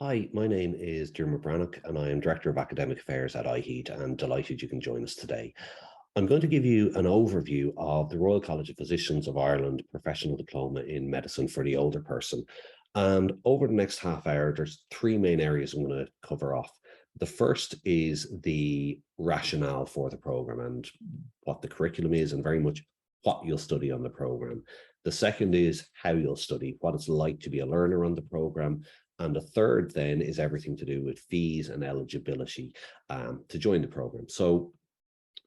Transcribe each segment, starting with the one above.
Hi, my name is Dermot Brannock and I am Director of Academic Affairs at iheed and delighted you can join us today. I'm going to give you an overview of the Royal College of Physicians of Ireland Professional Diploma in Medicine for the older person. And over the next half hour, there's three main areas I'm going to cover off. The first is the rationale for the program and what the curriculum is and very much what you'll study on the program. The second is how you'll study, what it's like to be a learner on the program. And the third then is everything to do with fees and eligibility to join the program. So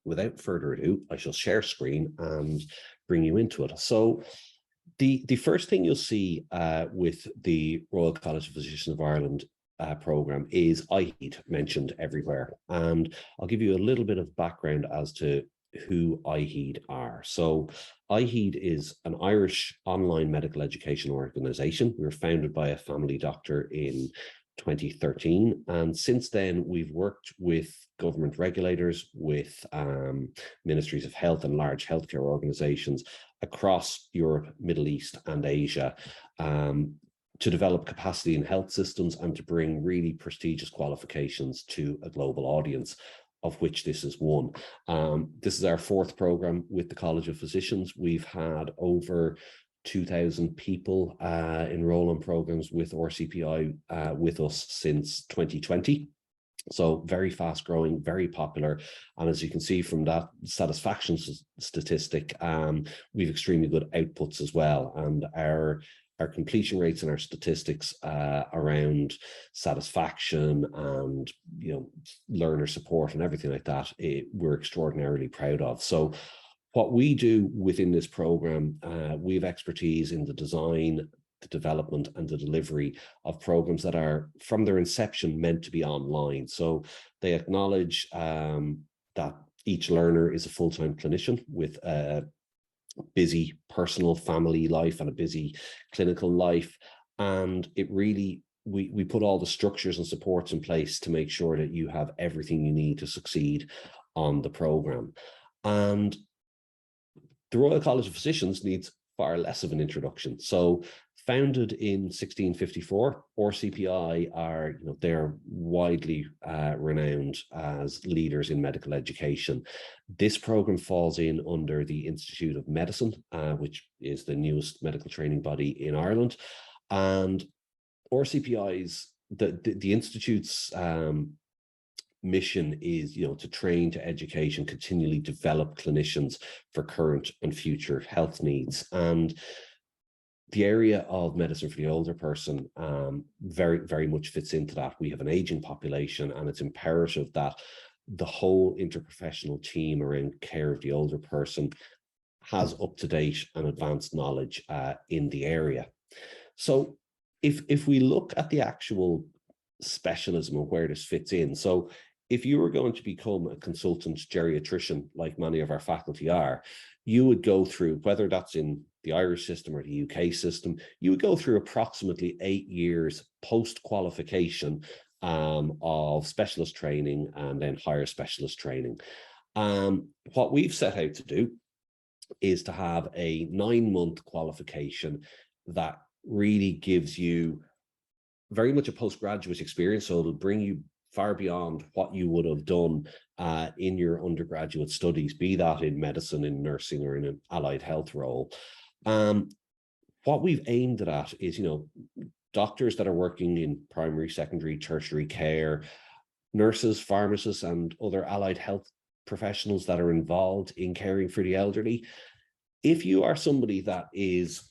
without further ado, I shall share screen and bring you into it. So the first thing you'll see with the Royal College of Physicians of Ireland program is iheed mentioned everywhere. And I'll give you a little bit of background as to who iheed are. So iheed is an Irish online medical education organization. We were founded by a family doctor in 2013. And since then, we've worked with government regulators, with ministries of health and large healthcare organizations across Europe, Middle East, and Asia to develop capacity in health systems and to bring really prestigious qualifications to a global audience, of which this is one. This is our fourth program with the College of Physicians. We've had over 2,000 people enroll in programs with RCPI with us since 2020. So very fast growing, very popular. And as you can see from that satisfaction statistic, we've extremely good outputs as well. And our completion rates and our statistics around satisfaction and learner support and everything like that, we're extraordinarily proud of. So what we do within this program, we have expertise in the design, the development and the delivery of programs that are from their inception meant to be online. So they acknowledge that each learner is a full-time clinician with a busy personal family life and a busy clinical life. And it really, we put all the structures and supports in place to make sure that you have everything you need to succeed on the program. And the Royal College of Physicians needs far less of an introduction. So founded in 1654, RCPI are, they're widely renowned as leaders in medical education. This program falls in under the Institute of Medicine, which is the newest medical training body in Ireland. And RCPI's, the Institute's mission is, to train, to education, continually develop clinicians for current and future health needs. And the area of medicine for the older person very, very much fits into that. We have an aging population, and it's imperative that the whole interprofessional team around care of the older person has up-to-date and advanced knowledge in the area. So if we look at the actual specialism and where this fits in, so if you were going to become a consultant geriatrician, like many of our faculty are, you would go through, whether that's in the Irish system or the UK system, you would go through approximately 8 years post-qualification of specialist training and then higher specialist training. What we've set out to do is to have a 9-month qualification that really gives you very much a postgraduate experience. So it'll bring you far beyond what you would have done in your undergraduate studies, be that in medicine, in nursing, or in an allied health role. What we've aimed at is, doctors that are working in primary, secondary, tertiary care, nurses, pharmacists, and other allied health professionals that are involved in caring for the elderly. If you are somebody that is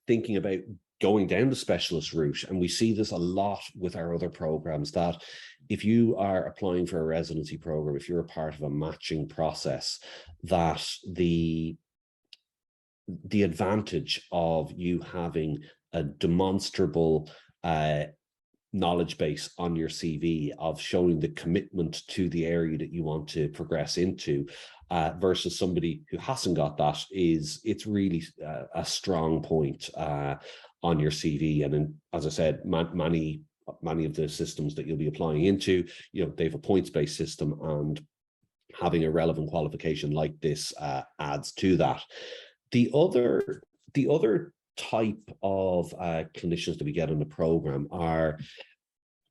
thinking about going down the specialist route, and we see this a lot with our other programs, that if you are applying for a residency program, if you're a part of a matching process, that the advantage of you having a demonstrable knowledge base on your CV of showing the commitment to the area that you want to progress into versus somebody who hasn't got that, it's really a strong point on your CV. And then, as I said, many of the systems that you'll be applying into, they have a points-based system, and having a relevant qualification like this adds to that. The other type of clinicians that we get on the program are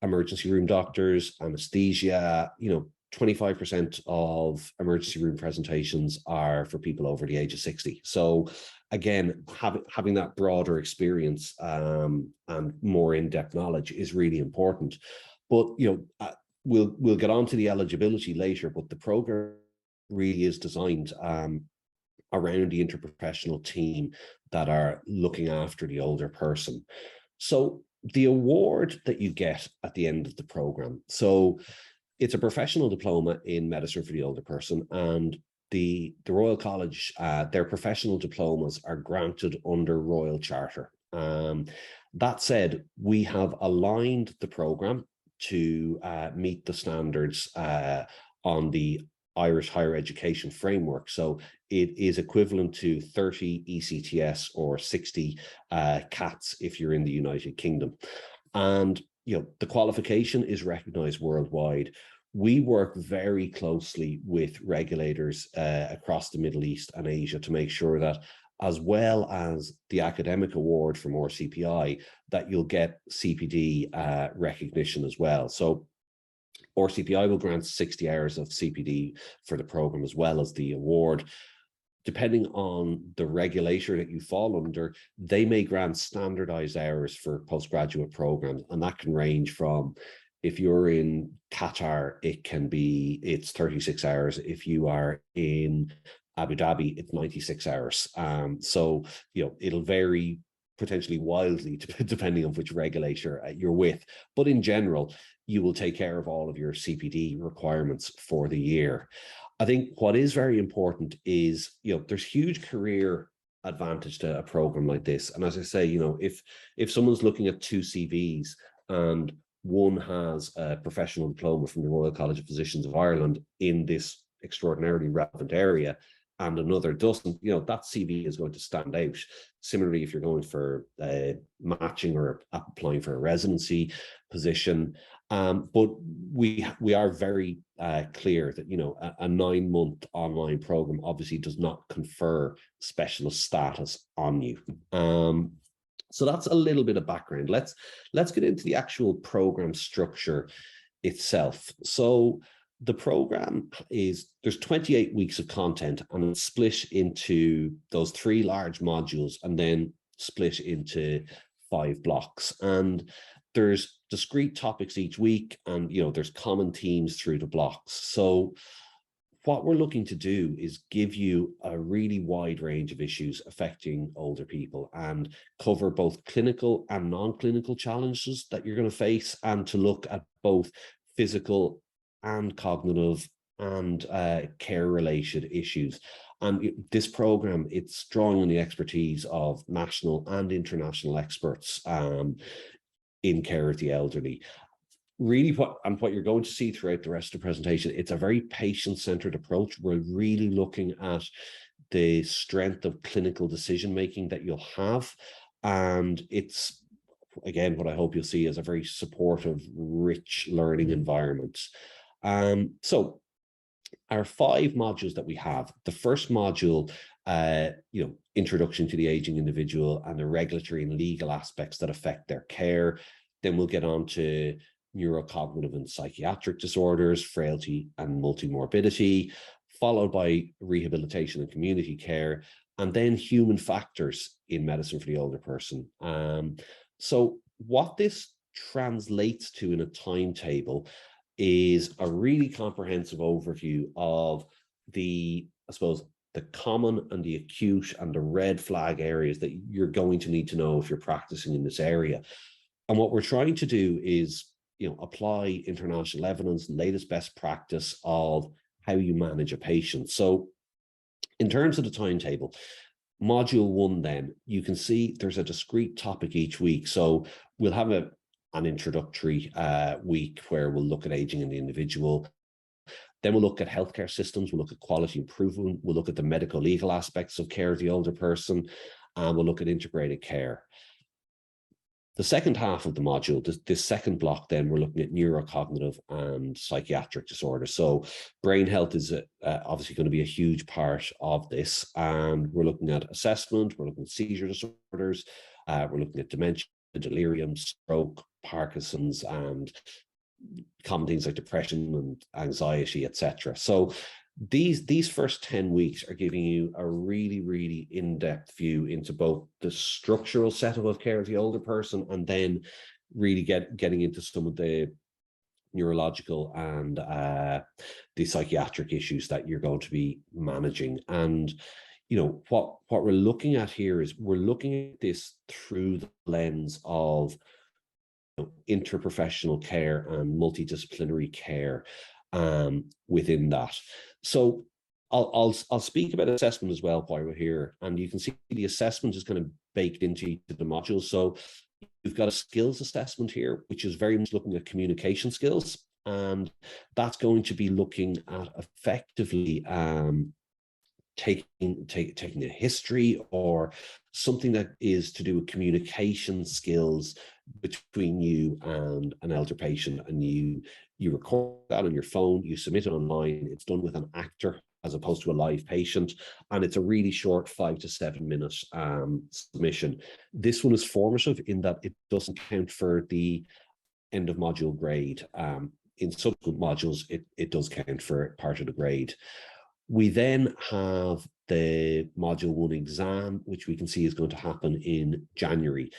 emergency room doctors, anesthesia, 25% of emergency room presentations are for people over the age of 60. So again, having that broader experience and more in-depth knowledge is really important. But we'll get on to the eligibility later, but the program really is designed around the interprofessional team that are looking after the older person. So the award that you get at the end of the program, so it's a professional diploma in medicine for the older person, and the Royal College, their professional diplomas are granted under Royal Charter. That said, we have aligned the program to meet the standards on the Irish Higher Education Framework. So it is equivalent to 30 ECTS or 60 CATs if you're in the United Kingdom. And the qualification is recognized worldwide. We work very closely with regulators across the Middle East and Asia to make sure that, as well as the academic award from RCPI, that you'll get CPD recognition as well. So RCPI will grant 60 hours of CPD for the program as well as the award. Depending on the regulator that you fall under, they may grant standardized hours for postgraduate programs, and that can range from, if you're in Qatar, it's 36 hours. If you are in Abu Dhabi, it's 96 hours. So it'll vary potentially wildly depending on which regulator you're with. But in general, you will take care of all of your CPD requirements for the year. I think what is very important is, there's huge career advantage to a program like this. And as I say, if someone's looking at two CVs and one has a professional diploma from the Royal College of Physicians of Ireland in this extraordinarily relevant area, and another doesn't, that CV is going to stand out. Similarly, if you're going for matching or applying for a residency position. But we are very clear that, a 9-month online program obviously does not confer specialist status on you. So that's a little bit of background. Let's get into the actual program structure itself. So the program there's 28 weeks of content, and it's split into those 3 large modules and then split into 5 blocks. And there's discrete topics each week, and there's common themes through the blocks. So what we're looking to do is give you a really wide range of issues affecting older people and cover both clinical and non-clinical challenges that you're going to face, and to look at both physical and cognitive and care-related issues. And this program, it's drawing on the expertise of national and international experts in care of the elderly. Really, what you're going to see throughout the rest of the presentation, it's a very patient-centered approach. We're really looking at the strength of clinical decision-making that you'll have. And it's, again, what I hope you'll see is a very supportive, rich learning environment. So our 5 modules that we have, the first module, introduction to the aging individual and the regulatory and legal aspects that affect their care. Then we'll get on to neurocognitive and psychiatric disorders, frailty and multimorbidity, followed by rehabilitation and community care, and then human factors in medicine for the older person. So what this translates to in a timetable is a really comprehensive overview of the common and the acute and the red flag areas that you're going to need to know if you're practicing in this area. And what we're trying to do is, apply international evidence, latest best practice of how you manage a patient. So in terms of the timetable, module 1, then you can see there's a discrete topic each week. So we'll have an introductory week where we'll look at aging in the individual. Then we'll look at healthcare systems, we'll look at quality improvement, we'll look at the medical legal aspects of care of the older person, and we'll look at integrated care. The second half of the module, this second block, then we're looking at neurocognitive and psychiatric disorders. So brain health is obviously going to be a huge part of this. And we're looking at assessment, we're looking at seizure disorders, we're looking at dementia delirium, stroke, Parkinson's, and common things like depression and anxiety, etc. So these first 10 weeks are giving you a really, really in-depth view into both the structural setup of care of the older person, and then really getting into some of the neurological and the psychiatric issues that you're going to be managing. And what we're looking at here is we're looking at this through the lens of interprofessional care and multidisciplinary care within that. So I'll speak about assessment as well while we're here, and you can see the assessment is kind of baked into the modules. So you've got a skills assessment here, which is very much looking at communication skills, and that's going to be looking at effectively taking a history or something that is to do with communication skills between you and an elder patient, and you record that on your phone, you submit it online. It's done with an actor as opposed to a live patient, and it's a really short 5 to 7 minute submission. This one is formative in that it doesn't count for the end of module grade. In subsequent modules, it does count for part of the grade. We then have the module 1 exam, which we can see is going to happen in January.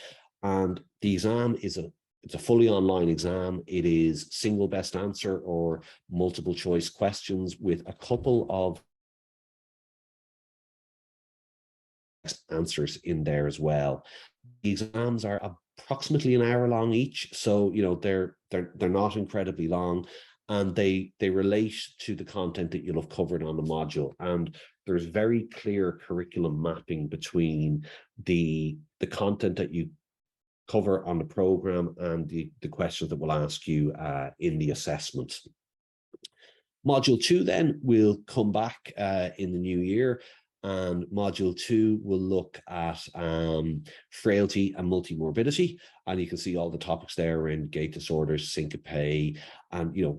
And the exam is it's a fully online exam. It is single best answer or multiple choice questions with a couple of answers in there as well. The exams are approximately an hour long each, so they're not incredibly long, and they relate to the content that you'll have covered on the module. And there's very clear curriculum mapping between the content that you cover on the program and the questions that we'll ask you in the assessment. Module 2 then will come back in the new year, and module 2 will look at frailty and multimorbidity, and you can see all the topics there around gait disorders, syncope, and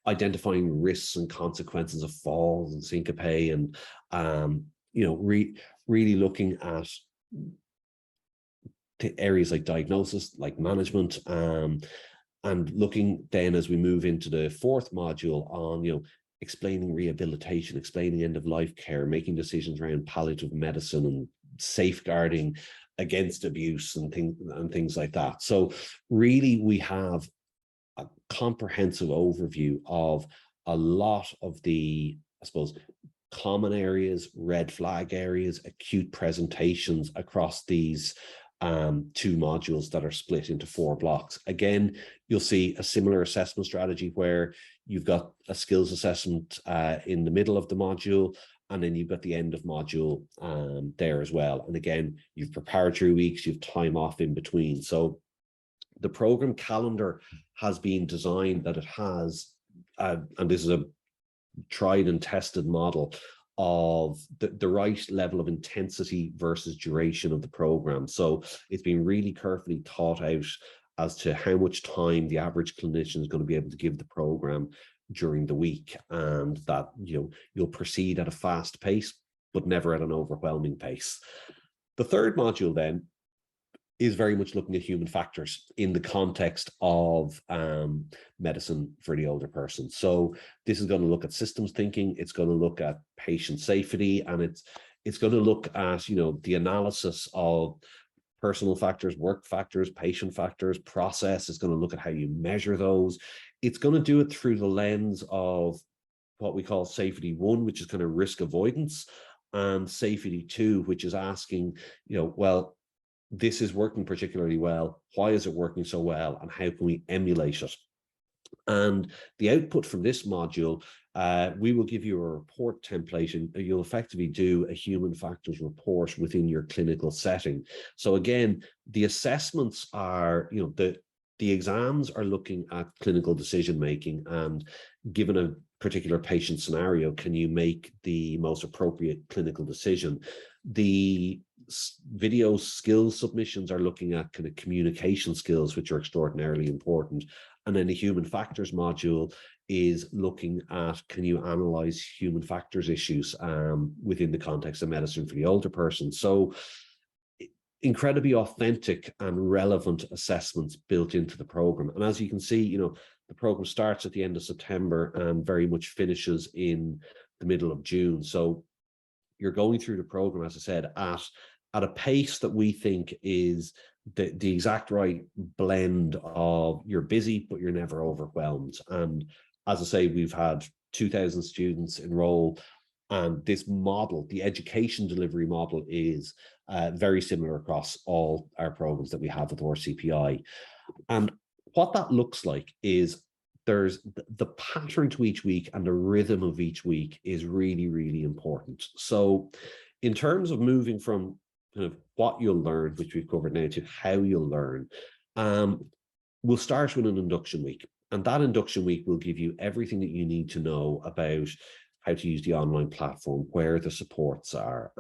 identifying risks and consequences of falls and syncope, and really looking at areas like diagnosis, like management, and looking then as we move into the 4th module on explaining rehabilitation, explaining end-of-life care, making decisions around palliative medicine and safeguarding against abuse and things like that. So really we have a comprehensive overview of a lot of the, I suppose, common areas, red flag areas, acute presentations across these 2 modules that are split into 4 blocks. Again, you'll see a similar assessment strategy where you've got a skills assessment in the middle of the module, and then you've got the end of module there as well. And again, you've preparatory weeks, you've time off in between. So the program calendar has been designed that it has, and this is a tried and tested model of the right level of intensity versus duration of the program. So it's been really carefully thought out as to how much time the average clinician is going to be able to give the program during the week, and that you'll proceed at a fast pace but never at an overwhelming pace. The 3rd module then is very much looking at human factors in the context of medicine for the older person. So this is going to look at systems thinking, it's going to look at patient safety, and it's going to look at the analysis of personal factors, work factors, patient factors, process. It's going to look at how you measure those. It's going to do it through the lens of what we call safety 1, which is kind of risk avoidance, and safety 2, which is asking, well, this is working particularly well. Why is it working so well? And how can we emulate it? And the output from this module, we will give you a report template, and you'll effectively do a human factors report within your clinical setting. So again, the assessments are, the exams are looking at clinical decision making, and given a particular patient scenario, can you make the most appropriate clinical decision? The video skills submissions are looking at kind of communication skills, which are extraordinarily important. And then the human factors module is looking at, can you analyze human factors issues within the context of medicine for the older person? So incredibly authentic and relevant assessments built into the program. And as you can see, you know, the program starts at the end of September and very much finishes in the middle of June. So you're going through the program, as I said, at a pace that we think is the exact right blend of you're busy, but you're never overwhelmed. And as I say, we've had 2,000 students enroll, and this model, the education delivery model, is very similar across all our programs that we have with RCPI. And what that looks like is there's the pattern to each week, and the rhythm of each week is really, really important. So in terms of moving from kind of what you'll learn, which we've covered now, to how you'll learn, we'll start with an induction week. And that induction week will give you everything that you need to know about how to use the online platform, where the supports are,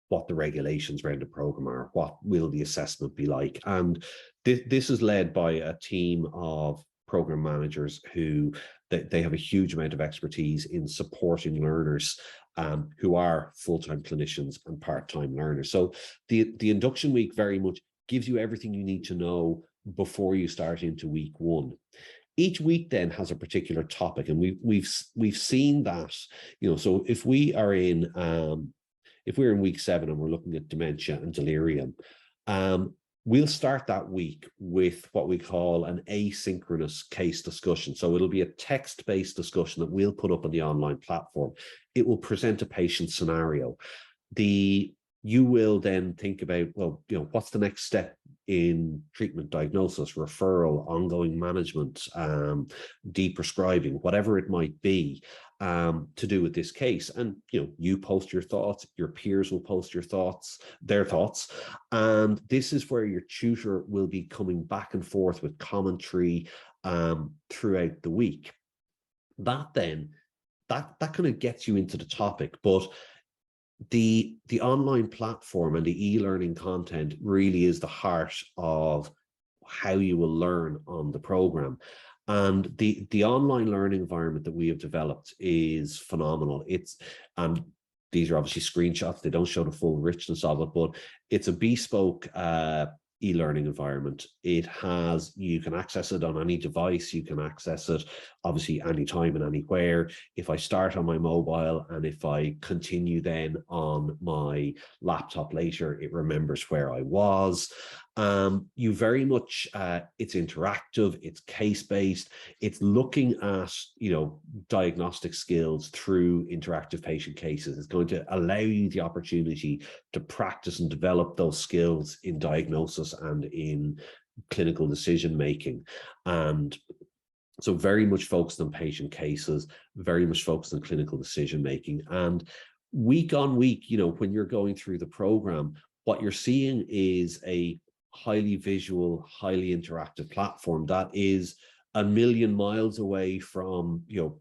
what the regulations around the program are, what will the assessment be like. And this is led by a team of program managers who they have a huge amount of expertise in supporting learners who are full-time clinicians and part-time learners. So the induction week very much gives you everything you need to know before you start into week one. Each week then has a particular topic, and we've seen that, you know, so if we're in week 7 and we're looking at dementia and delirium, we'll start that week with what we call an asynchronous case discussion. So it'll be a text-based discussion that we'll put up on the online platform. It will present a patient scenario. You will then think about, well, you know, what's the next step in treatment, diagnosis, referral, ongoing management, deprescribing, whatever it might be, to do with this case. And, you know, you post your thoughts, your peers will post their thoughts. And this is where your tutor will be coming back and forth with commentary throughout the week. That kind of gets you into the topic, but the online platform and the e-learning content really is the heart of how you will learn on the program. And the online learning environment that we have developed is phenomenal. These are obviously screenshots, they don't show the full richness of it, but it's a bespoke e-learning environment. You can access it on any device, you can access it obviously anytime and anywhere. If I start on my mobile and if I continue then on my laptop later, it remembers where I was. You very much, it's interactive, it's case-based, it's looking at, you know, diagnostic skills through interactive patient cases. It's going to allow you the opportunity to practice and develop those skills in diagnosis and in clinical decision making. And so very much focused on patient cases, very much focused on clinical decision making. And week on week, you know, when you're going through the program, what you're seeing is a highly visual, highly interactive platform that is a million miles away from, you know,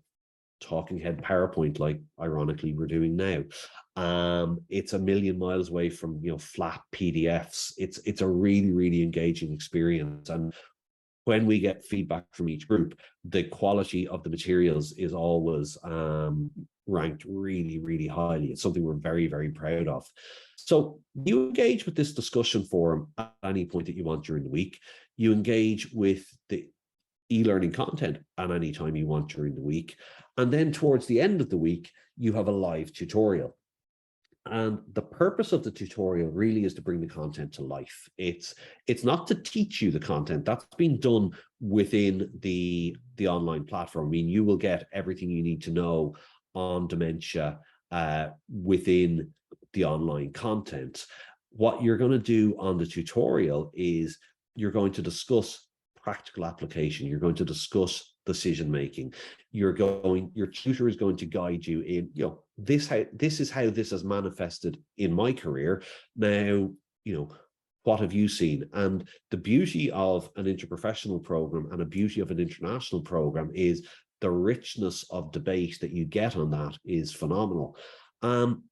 talking head PowerPoint, like ironically we're doing now. It's a million miles away from, you know, flat PDFs. It's a really, really engaging experience. And when we get feedback from each group, the quality of the materials is always ranked really, really highly. It's something we're very, very proud of. So you engage with this discussion forum at any point that you want during the week. You engage with the e-learning content at any time you want during the week. And then towards the end of the week, you have a live tutorial. And the purpose of the tutorial really is to bring the content to life. It's not to teach you the content. That's been done within the online platform. I mean, you will get everything you need to know on dementia within the online content. What you're going to do on the tutorial is you're going to discuss practical application. You're going to discuss decision making. Your tutor is going to guide you in, you know, this is how this has manifested in my career. Now, you know, what have you seen? And the beauty of an interprofessional program and a beauty of an international program is the richness of debate that you get on that is phenomenal.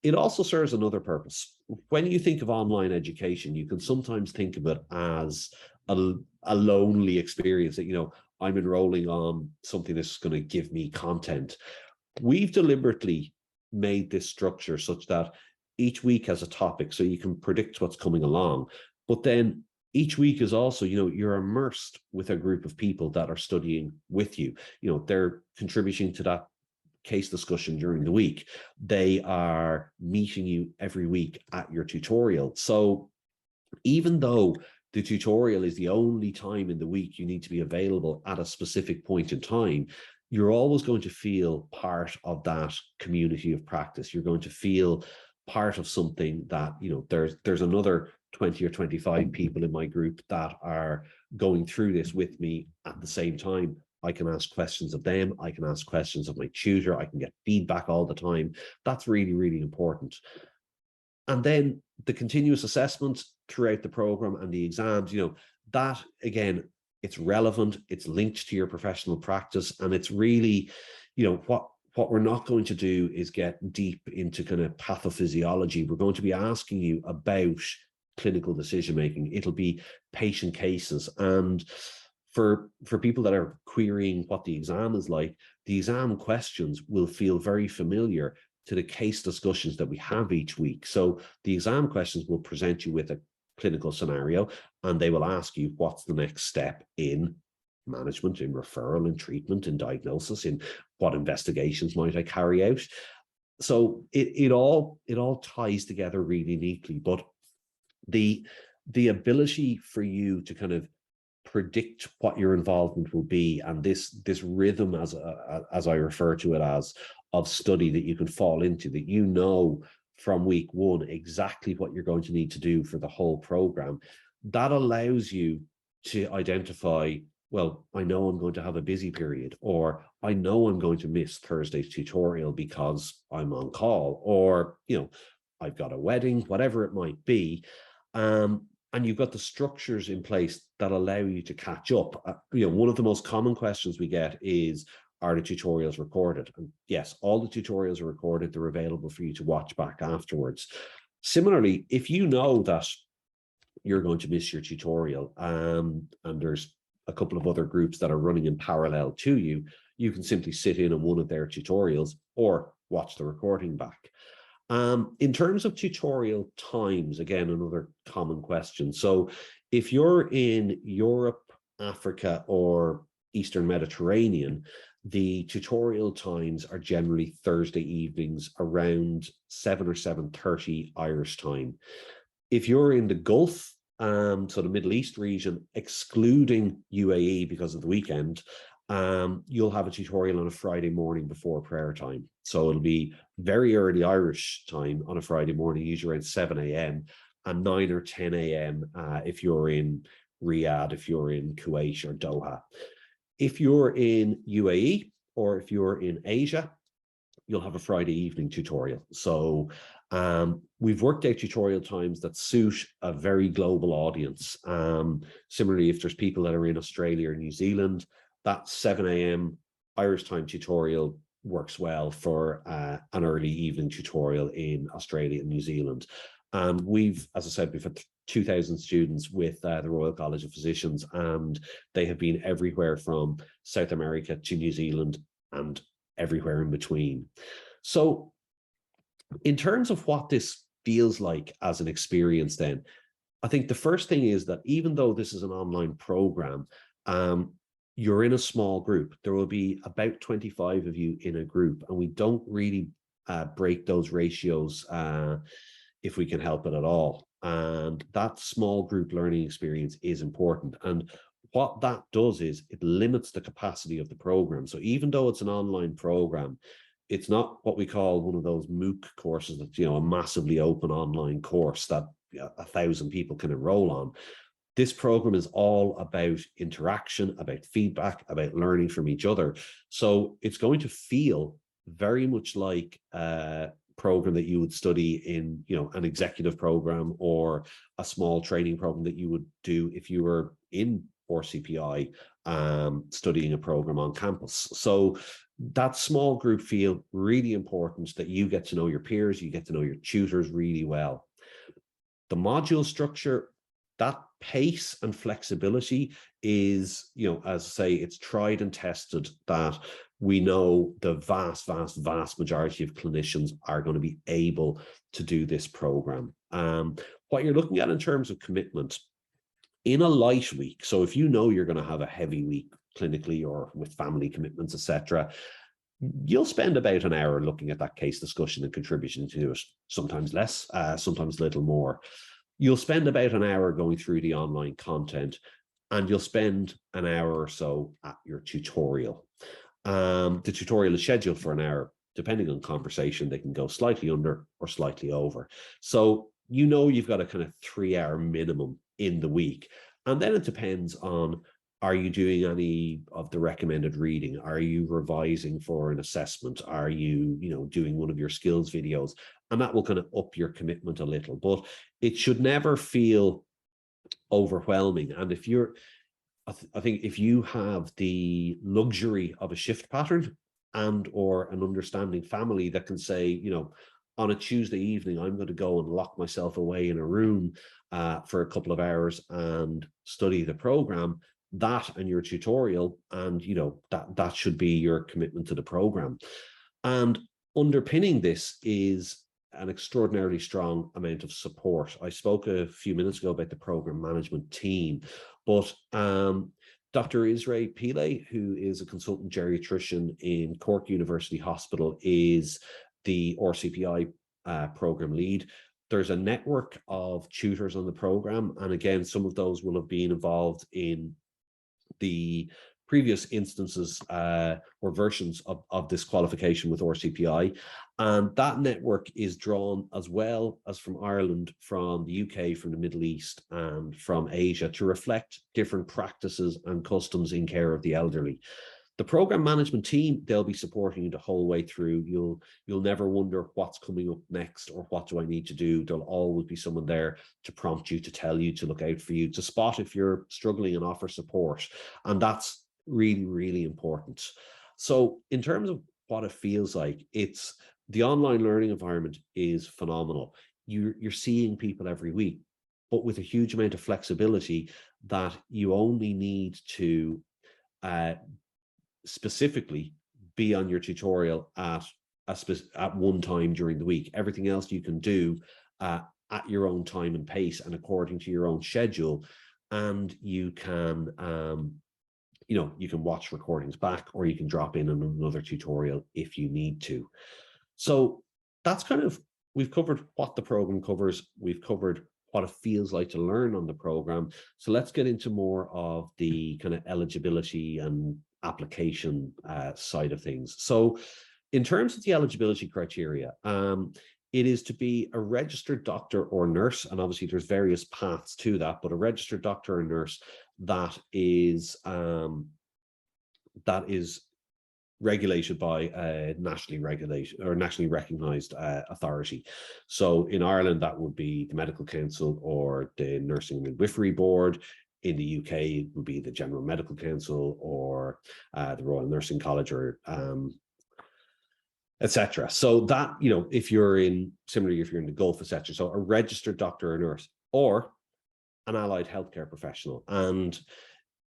It also serves another purpose. When you think of online education, you can sometimes think of it as a lonely experience that, you know, I'm enrolling on something that's going to give me content. We've deliberately made this structure such that each week has a topic, so you can predict what's coming along. But then each week is also, you're immersed with a group of people that are studying with you. They're contributing to that case discussion during the week. They are meeting you every week at your tutorial. So even though the tutorial is the only time in the week you need to be available at a specific point in time, you're always going to feel part of that community of practice. You're going to feel part of something that, there's another 20 or 25 people in my group that are going through this with me at the same time. I can ask questions of them. I can ask questions of my tutor. I can get feedback all the time. That's really, really important. And then the continuous assessment throughout the program and the exams, that again, it's relevant, it's linked to your professional practice, and it's really, what we're not going to do is get deep into kind of pathophysiology. We're going to be asking you about clinical decision making. It'll be patient cases. And for people that are querying what the exam is like, the exam questions will feel very familiar to the case discussions that we have each week. So the exam questions will present you with a clinical scenario, and they will ask you what's the next step in management, in referral, in treatment, in diagnosis, in what investigations might I carry out. So it all ties together really neatly. But the ability for you to kind of predict what your involvement will be, and this rhythm, as I refer to it as, of study that you can fall into, that from week one exactly what you're going to need to do for the whole program, that allows you to identify, well, I know I'm going to have a busy period, or I know I'm going to miss Thursday's tutorial because I'm on call, or I've got a wedding, whatever it might be. And you've got the structures in place that allow you to catch up. One of the most common questions we get is, are the tutorials recorded? And yes, all the tutorials are recorded. They're available for you to watch back afterwards. Similarly, if you know that you're going to miss your tutorial, and there's a couple of other groups that are running in parallel to you, you can simply sit in on one of their tutorials or watch the recording back. In terms of tutorial times, again, another common question. So if you're in Europe, Africa, or Eastern Mediterranean, the tutorial times are generally Thursday evenings around 7 or 7:30 Irish time. If you're in the Gulf, so the Middle East region, excluding UAE because of the weekend, you'll have a tutorial on a Friday morning before prayer time. So it'll be very early Irish time on a Friday morning, usually around 7 a.m. and 9 or 10 a.m. If you're in Riyadh, if you're in Kuwait or Doha. If you're in UAE or if you're in Asia, you'll have a Friday evening tutorial. So we've worked out tutorial times that suit a very global audience. Similarly, if there's people that are in Australia or New Zealand, that 7 a.m. Irish time tutorial works well for an early evening tutorial in Australia and New Zealand. We've, as I said, we've had 2,000 students with the Royal College of Physicians, and they have been everywhere from South America to New Zealand and everywhere in between. So in terms of what this feels like as an experience, then, I think the first thing is that even though this is an online program, you're in a small group. There will be about 25 of you in a group, and we don't really break those ratios if we can help it at all. And that small group learning experience is important. And what that does is it limits the capacity of the program. So even though it's an online program, it's not what we call one of those MOOC courses that's, a massively open online course that 1,000 people can enroll on. This program is all about interaction, about feedback, about learning from each other. So it's going to feel very much like a program that you would study in, an executive program or a small training program that you would do if you were in RCPI studying a program on campus. So that small group feel really important, that you get to know your peers, you get to know your tutors really well. The module structure, that pace and flexibility is, as I say, it's tried and tested, that we know the vast majority of clinicians are going to be able to do this program. What you're looking at in terms of commitment, in a light week, so if you know you're going to have a heavy week clinically or with family commitments, etc., you'll spend about an hour looking at that case discussion and contributing to it, sometimes less, sometimes a little more. You'll spend about an hour going through the online content, and you'll spend an hour or so at your tutorial. The tutorial is scheduled for an hour. Depending on conversation, they can go slightly under or slightly over. So you know you've got a kind of 3-hour minimum in the week. And then it depends on, are you doing any of the recommended reading? Are you revising for an assessment? Are you, doing one of your skills videos? And that will kind of up your commitment a little, but it should never feel overwhelming. And if you're, I think if you have the luxury of a shift pattern and or an understanding family that can say, on a Tuesday evening, I'm going to go and lock myself away in a room for a couple of hours and study the program, that and your tutorial, and that should be your commitment to the program. And underpinning this is an extraordinarily strong amount of support. I spoke a few minutes ago about the program management team, but Dr. Israel Pile, who is a consultant geriatrician in Cork University Hospital, is the RCPI program lead. There's a network of tutors on the program, and again, some of those will have been involved in the previous instances or versions of this qualification with RCPI. And that network is drawn as well as from Ireland, from the UK, from the Middle East, and from Asia to reflect different practices and customs in care of the elderly. The program management team, they'll be supporting you the whole way through. You'll never wonder what's coming up next or what do I need to do. There'll always be someone there to prompt you, to tell you, to look out for you, to spot if you're struggling and offer support. And that's really, really important. So in terms of what it feels like, it's the online learning environment is phenomenal. You're seeing people every week, but with a huge amount of flexibility that you only need to specifically be on your tutorial at one time during the week. Everything else you can do at your own time and pace and according to your own schedule. And you can you can watch recordings back, or you can drop in on another tutorial if you need to. So that's kind of, we've covered what the program covers. We've covered what it feels like to learn on the program. So let's get into more of the kind of eligibility and application side of things. So in terms of the eligibility criteria, it is to be a registered doctor or nurse, and obviously there's various paths to that, but a registered doctor or nurse that is regulated by a nationally regulated or nationally recognized authority. So in Ireland, that would be the Medical Council or the Nursing and Midwifery Board. In the UK, it would be the General Medical Council or the Royal Nursing College, or etc. So that, if you're in the Gulf, etc. So a registered doctor or nurse, or an allied healthcare professional. And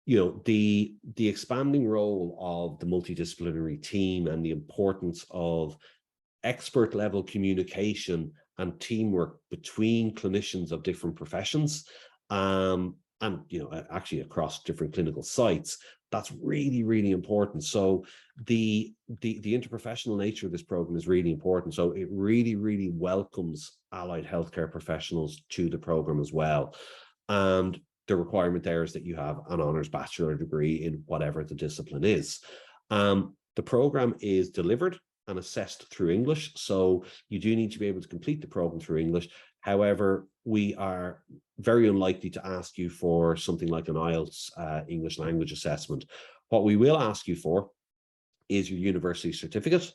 the expanding role of the multidisciplinary team and the importance of expert level communication and teamwork between clinicians of different professions, and actually across different clinical sites, that's really, really important. So the interprofessional nature of this program is really important. So it really, really welcomes allied healthcare professionals to the program as well. And the requirement there is that you have an honours bachelor degree in whatever the discipline is. The program is delivered and assessed through English, so you do need to be able to complete the program through English. However, we are very unlikely to ask you for something like an IELTS English language assessment. What we will ask you for is your university certificate.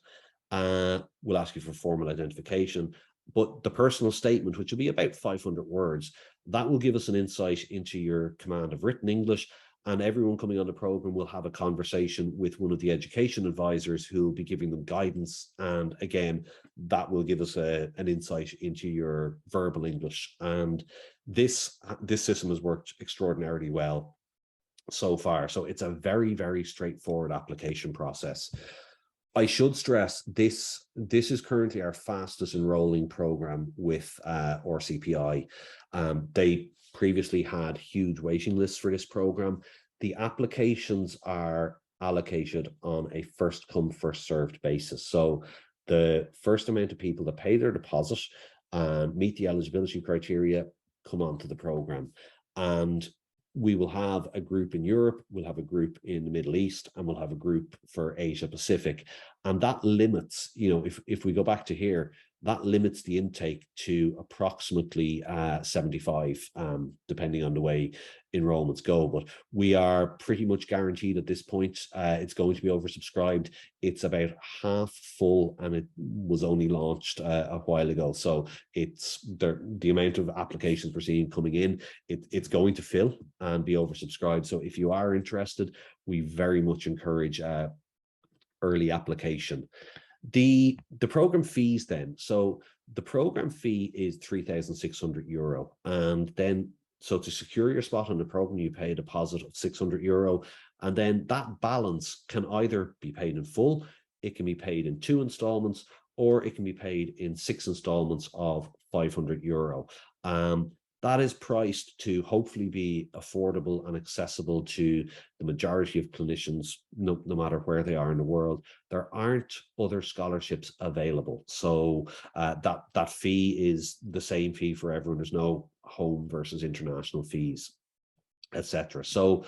We'll ask you for formal identification, but the personal statement, which will be about 500 words, that will give us an insight into your command of written English. And everyone coming on the program will have a conversation with one of the education advisors who will be giving them guidance. And again, that will give us an insight into your verbal English. And this system has worked extraordinarily well so far. So it's a very, very straightforward application process. I should stress this is currently our fastest enrolling program with RCPI. They previously had huge waiting lists for this program. The applications are allocated on a first come, first served basis. So the first amount of people that pay their deposit and meet the eligibility criteria come onto the program. And we will have a group in Europe, we'll have a group in the Middle East, and we'll have a group for Asia Pacific. And that limits, if we go back to here, that limits the intake to approximately 75, depending on the way enrollments go. But we are pretty much guaranteed at this point it's going to be oversubscribed. It's about half full, and it was only launched a while ago. So it's the amount of applications we're seeing coming in, it's going to fill and be oversubscribed. So if you are interested, we very much encourage early application. The program fees then. So the program fee is €3,600, and then so to secure your spot on the program, you pay a deposit of €600, and then that balance can either be paid in full, it can be paid in 2 installments, or it can be paid in 6 installments of €500. That is priced to hopefully be affordable and accessible to the majority of clinicians, no matter where they are in the world. There aren't other scholarships available. So that fee is the same fee for everyone. There's no home versus international fees, etc. So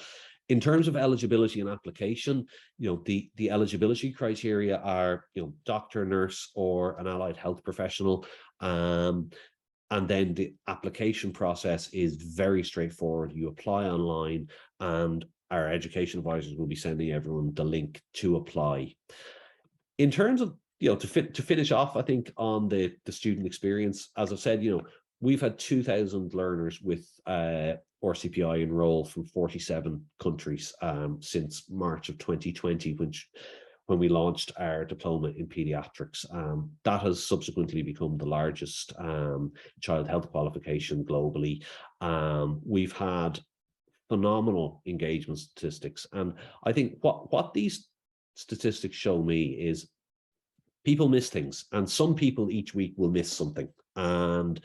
in terms of eligibility and application, the eligibility criteria are, doctor, nurse, or an allied health professional. And then the application process is very straightforward. You apply online, and our education advisors will be sending everyone the link to apply. In terms of, to finish off, I think on the student experience, as I've said, we've had 2,000 learners with RCPI enroll from 47 countries since March of 2020, when we launched our diploma in pediatrics. That has subsequently become the largest child health qualification globally. We've had phenomenal engagement statistics. And I think what these statistics show me is people miss things, and some people each week will miss something. And,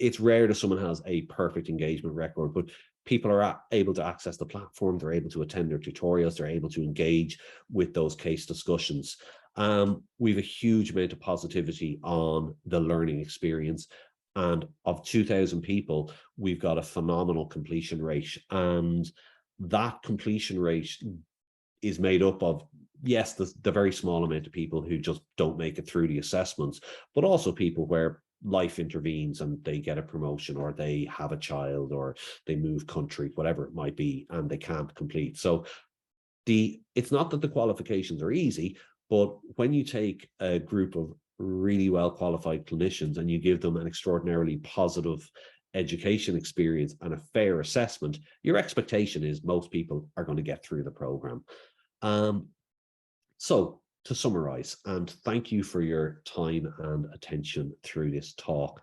it's rare that someone has a perfect engagement record, but people are able to access the platform, they're able to attend their tutorials, they're able to engage with those case discussions. We have a huge amount of positivity on the learning experience. And of 2,000 people, we've got a phenomenal completion rate. And that completion rate is made up of, yes, the very small amount of people who just don't make it through the assessments, but also people where life intervenes and they get a promotion, or they have a child, or they move country, whatever it might be, and they can't complete. So it's not that the qualifications are easy, but when you take a group of really well qualified clinicians and you give them an extraordinarily positive education experience and a fair assessment, your expectation is most people are going to get through the program. So to summarize, and thank you for your time and attention through this talk.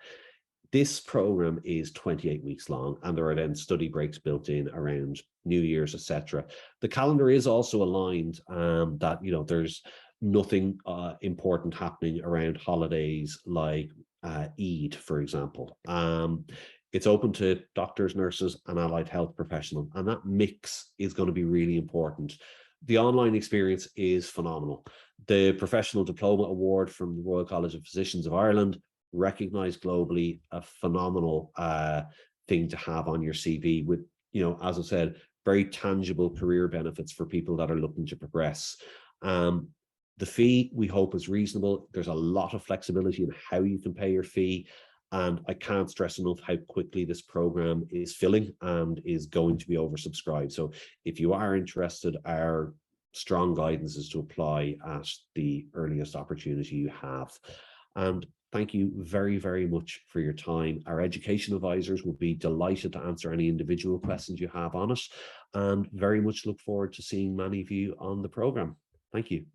This program is 28 weeks long, and there are then study breaks built in around New Year's, etc. The calendar is also aligned that, there's nothing important happening around holidays like Eid, for example. It's open to doctors, nurses, and allied health professionals, and that mix is going to be really important. The online experience is phenomenal. The Professional Diploma Award from the Royal College of Physicians of Ireland, recognized globally, a phenomenal thing to have on your CV with, as I said, very tangible career benefits for people that are looking to progress. The fee, we hope, is reasonable. There's a lot of flexibility in how you can pay your fee. And I can't stress enough how quickly this program is filling and is going to be oversubscribed. So if you are interested, our strong guidance is to apply at the earliest opportunity you have. And thank you very, very much for your time. Our education advisors will be delighted to answer any individual questions you have on it, and very much look forward to seeing many of you on the program. Thank you.